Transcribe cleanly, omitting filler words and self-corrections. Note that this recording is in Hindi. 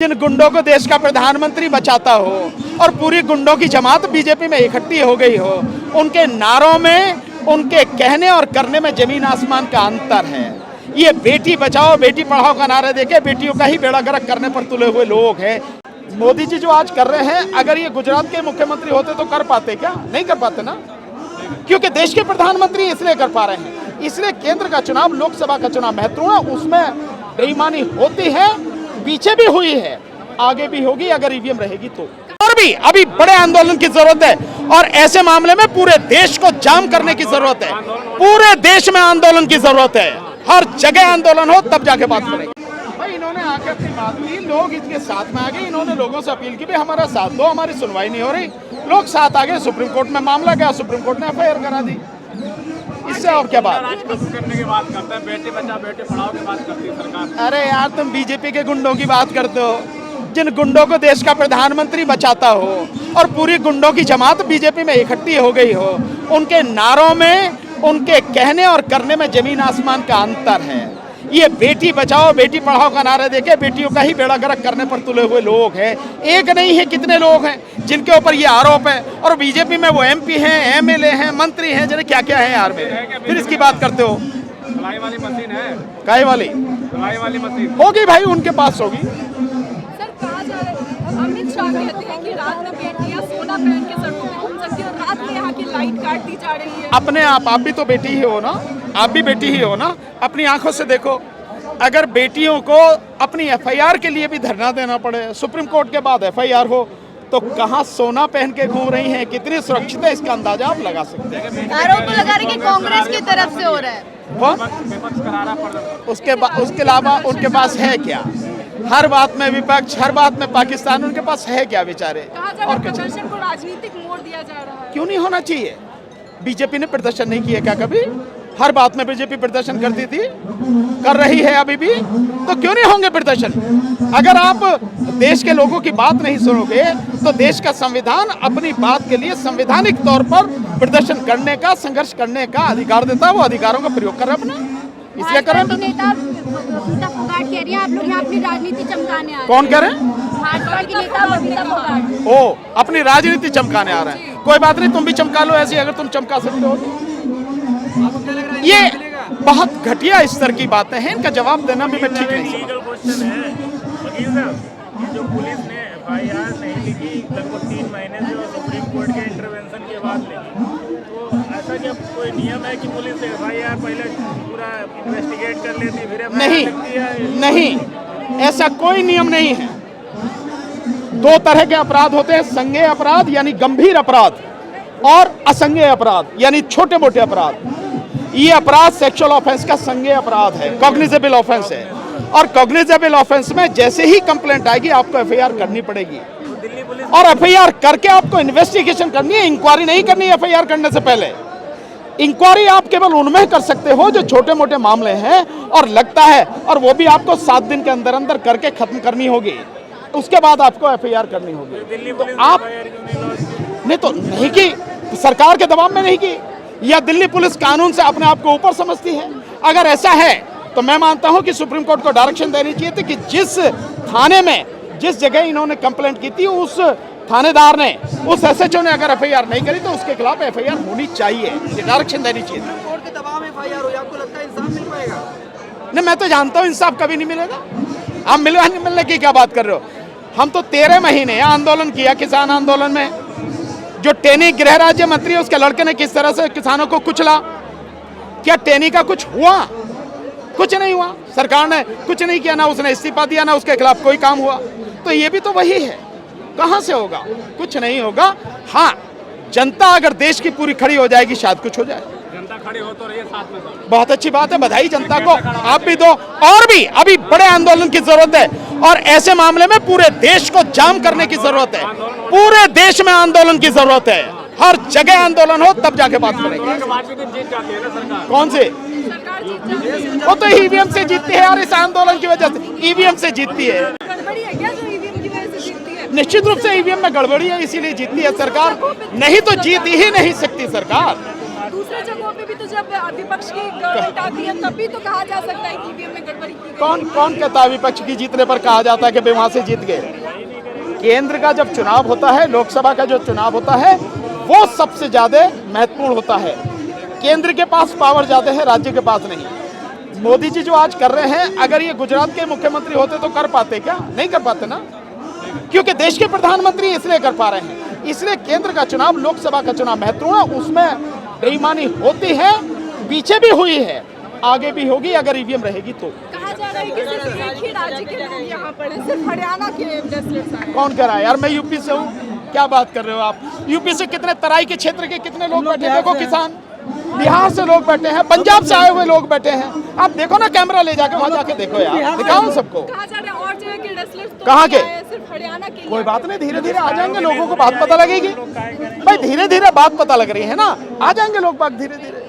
जिन गुंडों को देश का प्रधानमंत्री बचाता हो और पूरी गुंडों की जमात बीजेपी में इकट्ठी हो गई हो, उनके नारों में, उनके कहने और करने में जमीन आसमान का अंतर है। ये बेटी बचाओ बेटी पढ़ाओ का नारा देके बेटियों का ही बेड़ा गर्क करने पर तुले हुए लोग हैं। मोदी जी जो आज कर रहे हैं, अगर ये गुजरात के मुख्यमंत्री होते तो कर पाते क्या? नहीं कर पाते ना, क्योंकि देश के प्रधानमंत्री इसलिए कर पा रहे हैं। इसलिए केंद्र का चुनाव, लोकसभा का चुनाव महत्वपूर्ण है। उसमें बेईमानी होती है, पीछे भी हुई है, आगे भी होगी अगर ईवीएम रहेगी तो। और भी अभी बड़े आंदोलन की जरूरत है और ऐसे मामले में पूरे देश को जाम करने की जरूरत है। पूरे देश में आंदोलन की जरूरत है, हर जगह आंदोलन हो तब जाके बात करेंगे। भाई इन्होंने आके अपनी बात की, लोग इसके साथ में आ गए। इन्होंने लोगों से अपील की भाई हमारा साथ दो, हमारी सुनवाई नहीं हो रही। लोग साथ आ गए, सुप्रीम कोर्ट में मामला गया, सुप्रीम कोर्ट ने एफआईआर करा दी। इससे और क्या बात करने की बात करते हैं, बेटी बचाओ बेटी पढ़ाओ की बात करती है सरकार। अरे यार, तुम बीजेपी के गुंडों की बात करते हो, जिन गुंडों को देश का प्रधानमंत्री बचाता हो और पूरी गुंडों की जमात बीजेपी में इकट्ठी हो गई हो, उनके नारों में, उनके कहने और करने में जमीन आसमान का अंतर है। ये बेटी बचाओ बेटी पढ़ाओ का नारा देके बेटियों का ही बेड़ा गर्क करने पर तुले हुए लोग हैं। एक नहीं है, कितने लोग हैं जिनके ऊपर ये आरोप है। और बीजेपी में वो एमपी हैं, एमएलए हैं, मंत्री हैं, जिन्हें क्या क्या है यार में, फिर इसकी बात करते हो। सिलाई वाली मशीन है, काय वाली सिलाई वाली मशीन होगी भाई, उनके पास होगी। सर कहा जा रहा है, अमित शाह कहते हैं कि रात में बेटियां सोना पहन के सड़कों पे घूम सकती है और रात में यहाँ की लाइट काट दी जा रही है। अपने आप भी तो बेटी ही हो ना, आप भी बेटी ही हो ना, अपनी आंखों से देखो। अगर बेटियों को अपनी एफआईआर के लिए भी धरना देना पड़े, सुप्रीम कोर्ट के बाद एफआईआर हो, तो कहाँ सोना पहन के घूम रही हैं, कितनी सुरक्षित है, इसका अंदाजा आप लगा सकते हैं। आरोप लगा रहे कि कांग्रेस की तरफ से हो रहा है। विपक्ष करा रहा है। उसके अलावा उनके पास है क्या? हर बात में विपक्ष, हर बात में पाकिस्तान, उनके पास है क्या बेचारे? और प्रदर्शन को राजनीतिक मोड़ दिया जा रहा है। क्यों नहीं होना चाहिए? बीजेपी ने प्रदर्शन नहीं किया क्या कभी? हर बात में बीजेपी प्रदर्शन करती थी, कर रही है अभी भी, तो क्यों नहीं होंगे प्रदर्शन? अगर आप देश के लोगों की बात नहीं सुनोगे तो देश का संविधान अपनी बात के लिए संवैधानिक तौर पर प्रदर्शन करने का, संघर्ष करने का अधिकार देता है। वो अधिकारों का प्रयोग कर रहे अपना, इसलिए करें। नेता बबीता फोगाट कह रही है आप लोग यहाँ अपनी राजनीति चमकाने आ रहे हैं। कौन कह रहे हैं? भाजपा की नेता बबीता फोगाट। ओ, अपनी राजनीति चमकाने आ रहे हैं। कोई बात नहीं, तुम भी चमका लो ऐसी, अगर तुम चमका सकते हो तो। ये बहुत घटिया स्तर की बातें हैं, इनका जवाब देना भी मैं ठीक नहीं समझता। क्वेश्चन है वकील साहब, ये जो पुलिस ने एफआईआर नहीं लिखी लगभग 3 महीने से और सुप्रीम कोर्ट के इंटरवेंशन के बाद लिखी, तो ऐसा क्या कोई नियम है कि पुलिस एफआईआर पहले पूरा इन्वेस्टिगेट कर लेती फिर एफआईआर लिखती है? नहीं, ऐसा कोई नियम नहीं है। दो तरह के अपराध होते हैं, संज्ञेय अपराध यानी गंभीर अपराध और असंज्ञेय अपराध यानी छोटे मोटे अपराध। ये अपराध सेक्सुअल ऑफेंस का संज्ञेय अपराध है, कॉग्निजेबल ऑफेंस है। और कॉग्निजेबल ऑफेंस में जैसे ही कंप्लेंट आएगी आपको एफआईआर करनी पड़ेगी, और एफआईआर करके आपको इन्वेस्टिगेशन करनी है, इंक्वायरी नहीं करनी है। एफआईआर करने से पहले इंक्वायरी आप केवल उनमें कर सकते हो जो छोटे मोटे मामले हैं और लगता है, और वो भी आपको 7 दिन के अंदर अंदर करके खत्म करनी होगी। उसके बाद आपको एफआईआर करनी होगी। तो आप नहीं तो नहीं की, सरकार के दबाव में नहीं की, या दिल्ली पुलिस कानून से अपने आप को ऊपर समझती है? अगर ऐसा है तो मैं मानता हूं कि सुप्रीम कोर्ट को डायरेक्शन देनी चाहिए थी कि जिस थाने में, जिस जगह इन्होंने कंप्लेंट की थी, उस थानेदार ने, उस एसएचओ ने अगर एफआईआर नहीं करी तो उसके खिलाफ एफआईआर होनी चाहिए। ये डायरेक्शन देनी चाहिए। कोर्ट के दबाव में एफआईआर हो, आपको लगता है इंसाफ मिल पाएगा? नहीं, मैं तो जानता हूँ इंसाफ कभी नहीं मिलेगा। आप मिलने की क्या बात कर रहे हो? हम तो 13 महीने आंदोलन किया, किसान आंदोलन में। जो टेनी गृह राज्य मंत्री है, उसके लड़के ने किस तरह से किसानों को कुचला, क्या टेनी का कुछ हुआ? कुछ नहीं हुआ। सरकार ने कुछ नहीं किया, ना उसने इस्तीफा दिया, ना उसके खिलाफ कोई काम हुआ। तो ये भी तो वही है, कहां से होगा? कुछ नहीं होगा। हाँ, जनता अगर देश की पूरी खड़ी हो जाएगी शायद कुछ हो जाए। जनता खड़ी हो तो रही है साथ में सब। बहुत अच्छी बात है, बधाई जनता को, आप भी दो। और भी अभी बड़े आंदोलन की जरूरत है और ऐसे मामले में पूरे देश को जाम करने की जरूरत है। पूरे देश में आंदोलन की जरूरत है, हर जगह आंदोलन हो तब जाके बात करेंगे। जीत जाती है ना सरकार। कौन से? वो तो ईवीएम से जीतती है यार, इस आंदोलन की वजह से ईवीएम से जीतती है। गड़बड़ी है क्या जो ईवीएम की वजह से जीतती है? निश्चित रूप से ईवीएम में गड़बड़ी है, इसीलिए जीतती है सरकार। नहीं तो जीत ही नहीं सकती सरकार। दूसरे जगहों पे भी तो जब विपक्ष की गवर्नमेंट आती है तब भी तो कहा जा सकता है कि ईवीएम में गड़बड़ी की गई। कौन कौन कहता है विपक्ष की जीतने पर कहा जाता है कि वे वहां से जीत गए? केंद्र का जब चुनाव होता है, लोकसभा का जो चुनाव होता है, वो सबसे ज्यादा महत्वपूर्ण होता है। केंद्र के पास पावर ज्यादा है, राज्य के पास नहीं। मोदी जी जो आज कर रहे हैं, अगर ये गुजरात के मुख्यमंत्री होते तो कर पाते क्या? नहीं कर पाते ना, क्योंकि देश के प्रधानमंत्री इसलिए कर पा रहे हैं। इसलिए केंद्र का चुनाव, लोकसभा का चुनाव महत्वपूर्ण है। उसमें बेईमानी होती है, पीछे भी हुई है, आगे भी होगी अगर ईवीएम रहेगी तो। कहा जा रहा है कि सिर्फ एक ही राज्य के लोग यहाँ पर हैं, सिर्फ हरियाणा के रेसलर्स आए हैं। कौन कह रहा है यार? मैं यूपी से हूँ, क्या बात कर रहे हो आप? यूपी से कितने तराई के क्षेत्र के कितने लोग बैठे हैं, देखो किसान। बिहार से लोग बैठे हैं, पंजाब से आए हुए लोग बैठे हैं। आप देखो ना, कैमरा ले जाके वहाँ जाके देखो यार, दिखाओ सबको। कहा जा रहा है और जगह के रेसलर्स तो कहाँ के? नहीं आए, सिर्फ हरियाणा के। कोई बात नहीं, धीरे धीरे आ जाएंगे, लोगों को बात पता लगेगी भाई। धीरे धीरे बात पता लग रही है ना, आ जाएंगे लोग बात धीरे धीरे।